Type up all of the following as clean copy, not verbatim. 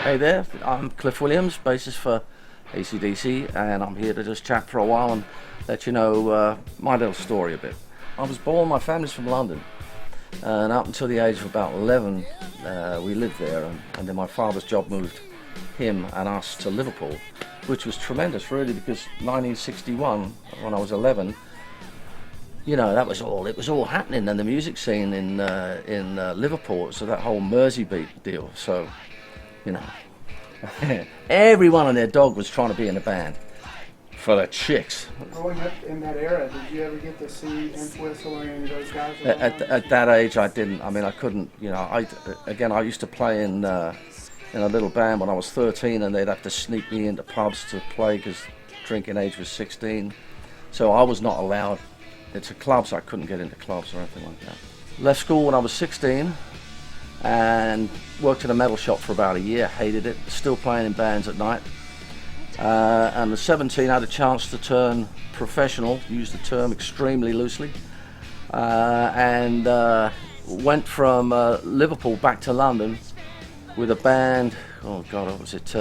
Hey there, I'm Cliff Williams, bassist for AC/DC, and I'm here to just chat for a while and let you know my little story a bit. I was born, my family's from London, and up until the age of about 11 we lived there, and then my father's job moved him and us to Liverpool, which was tremendous really, because 1961, when I was 11, you know, it was all happening in the music scene in Liverpool. So that whole Mersey beat deal. So, you know, everyone and their dog was trying to be in a band for the chicks. Growing up in that era, did you ever get to see Entwistle or any of those guys? At that age, I didn't. I mean, I couldn't. You know, I used to play in a little band when I was 13, and they'd have to sneak me into pubs to play because drinking age was 16. So I was not allowed into clubs. I couldn't get into clubs or anything like that. Left school when I was 16 and worked in a metal shop for about a year. Hated it. Still playing in bands at night. And at 17 I had a chance to turn professional, use the term extremely loosely, and went from Liverpool back to London with a band. Oh God, what was it?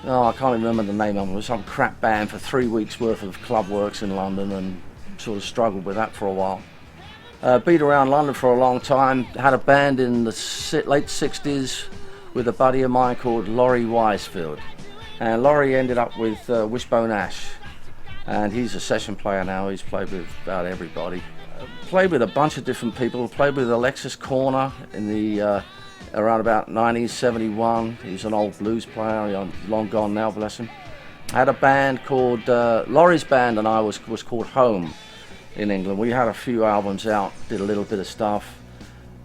I can't even remember the name of it. It was some crap band for 3 weeks worth of club works in London, and sort of struggled with that for a while. Beat around London for a long time. Had a band in the late 60s with a buddy of mine called Laurie Wisefield. And Laurie ended up with Wishbone Ash. And he's a session player now. He's played with about everybody. Played with a bunch of different people. Played with Alexis Corner in the around about 1971. He's an old blues player, long gone now, bless him. I had a band called, Laurie's band and I was called Home in England. We had a few albums out, did a little bit of stuff.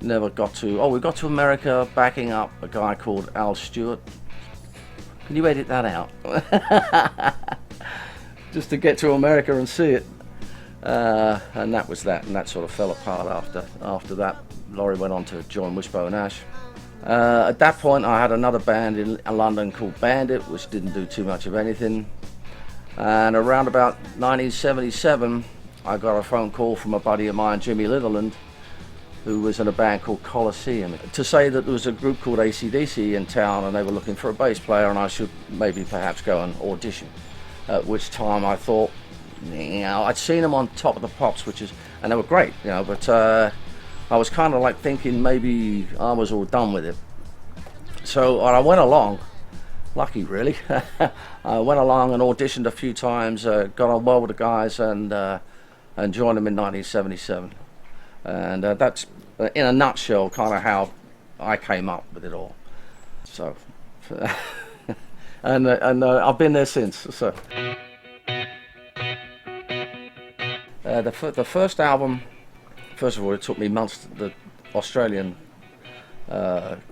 Never got to, we got to America backing up a guy called Al Stewart. Can you edit that out? Just to get to America and see it. And that was that, and that sort of fell apart after that. Laurie went on to join Wishbone Ash. At that point I had another band in London called Bandit, which didn't do too much of anything. And around about 1977 I got a phone call from a buddy of mine, Jimmy Litherland, who was in a band called Colosseum, to say that there was a group called AC/DC in town and they were looking for a bass player and I should maybe perhaps go and audition. At which time I thought, you know, I'd seen them on Top of the Pops, and they were great, you know, but I was kind of like thinking maybe I was all done with it. So I went along, lucky really. I went along and auditioned a few times, got on well with the guys, and joined them in 1977. And that's, in a nutshell, kind of how I came up with it all. So, and I've been there since. So, the first album. First of all, it took me months. The Australian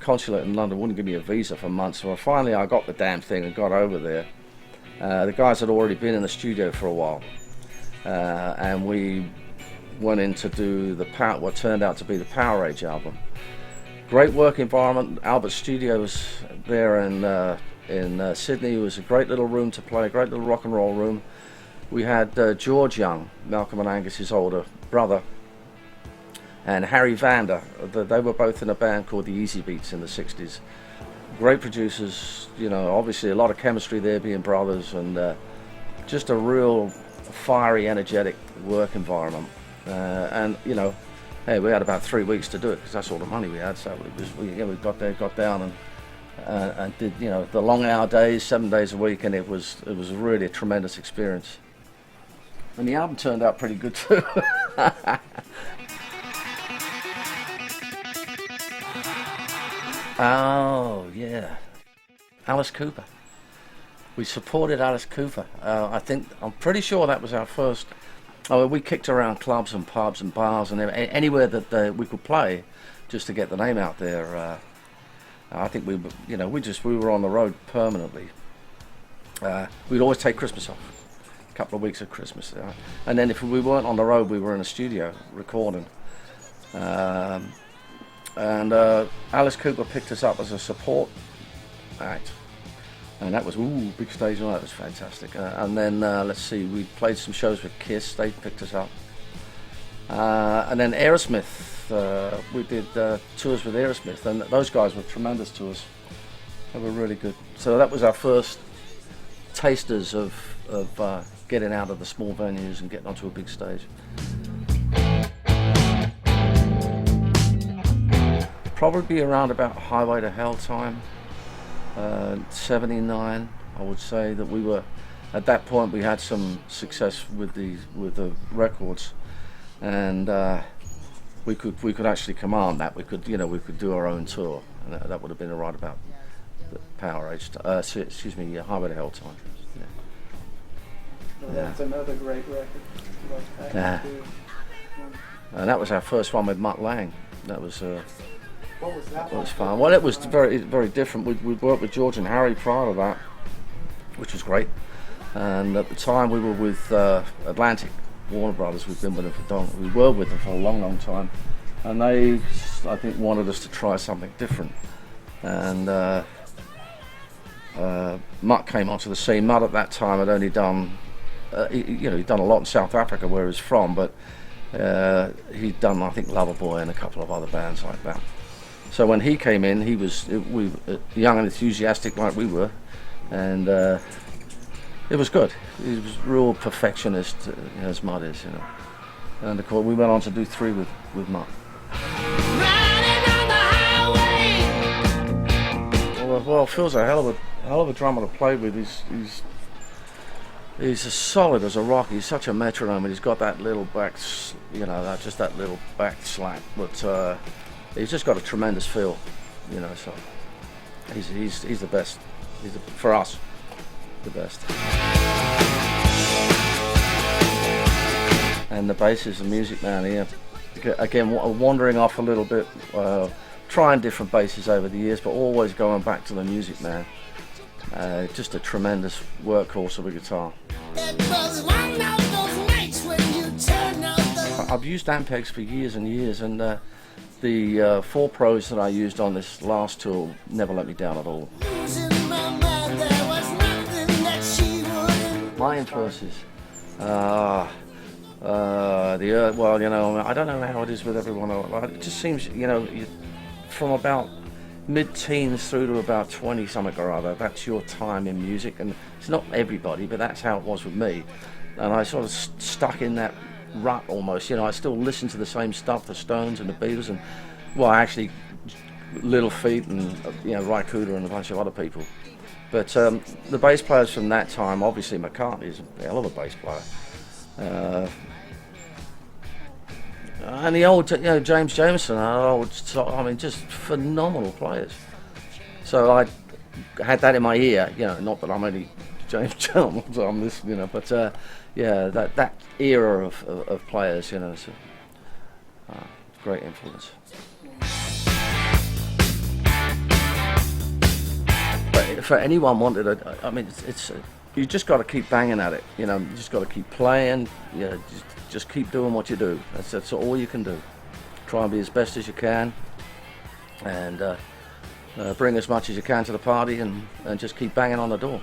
consulate in London wouldn't give me a visa for months, so finally I got the damn thing and got over there. The guys had already been in the studio for a while, and we went in to do what turned out to be the Power Age album. Great work environment. Albert Studios there in Sydney. It was a great little room to play, a great little rock and roll room. We had George Young, Malcolm and Angus's older brother, and Harry Vander. They were both in a band called the Easy Beats in the 60s. Great producers, you know, obviously a lot of chemistry there, being brothers, and just a real fiery, energetic work environment. And, you know, hey, we had about 3 weeks to do it because that's all the money we had. So we got there, got down, and did, you know, the long hour days, 7 days a week, and it was really a tremendous experience. And the album turned out pretty good too. Oh, yeah. Alice Cooper. We supported Alice Cooper. I'm pretty sure that was our first. We kicked around clubs and pubs and bars and anywhere that we could play, just to get the name out there. I think we were on the road permanently. We'd always take Christmas off, a couple of weeks of Christmas, and then if we weren't on the road, we were in a studio recording. And Alice Cooper picked us up as a support act, and that was big stage. That was fantastic. And then let's see, we played some shows with Kiss. They picked us up, and then Aerosmith. We did tours with Aerosmith, and those guys were tremendous to us. They were really good. So that was our first tasters of getting out of the small venues and getting onto a big stage. Probably be around about Highway to Hell time, 79. I would say that we were, at that point we had some success with the records, and we could actually command that. We could do our own tour, and that would have been right about the Power Age. Highway to Hell time. Yeah. Well, that's another great record. Yeah. And that was our first one with Mutt Lange. That was. What was that? It was fun. Well, it was very different. We'd worked with George and Harry prior to that, which was great. And at the time, we were with Atlantic Warner Brothers. We were with them for a long time, and they, I think, wanted us to try something different. And Mutt came onto the scene. Mutt at that time had only done, he'd done a lot in South Africa, where he was from, but he'd done, I think, Loverboy and a couple of other bands like that. So when he came in, he was young and enthusiastic like we were, and it was good. He was a real perfectionist, as Mutt is, And of course, we went on to do 3 with Mutt. Well, Phil's a hell of a drummer to play with. He's as solid as a rock. He's such a metronome, and he's got that little back, just that little back slack, but. He's just got a tremendous feel, So he's the best. For us, the best. And the bass is the Music Man here. Again, wandering off a little bit, trying different basses over the years, but always going back to the Music Man. Just a tremendous workhorse of a guitar. It was one of those nights when you turn out the... I've used Ampegs for years and years, and the 4 Pros that I used on this last tour never let me down at all. My influences, I don't know how it is with everyone else. It just seems, from about mid-teens through to about 20 something or other, that's your time in music, and it's not everybody, but that's how it was with me, and I sort of stuck in that rut almost. I still listen to the same stuff, the Stones and the Beatles, and actually Little Feat and Ry Cooder and a bunch of other people. But the bass players from that time, obviously McCartney is a hell of a bass player, and the old James Jameson, just phenomenal players. So I had that in my ear, not that I'm only James Jones on this, but that era of players, so, great influence. But for anyone wanted it's you just got to keep banging at it, you just got to keep playing, just keep doing what you do. That's all you can do. Try and be as best as you can, and bring as much as you can to the party, and just keep banging on the door.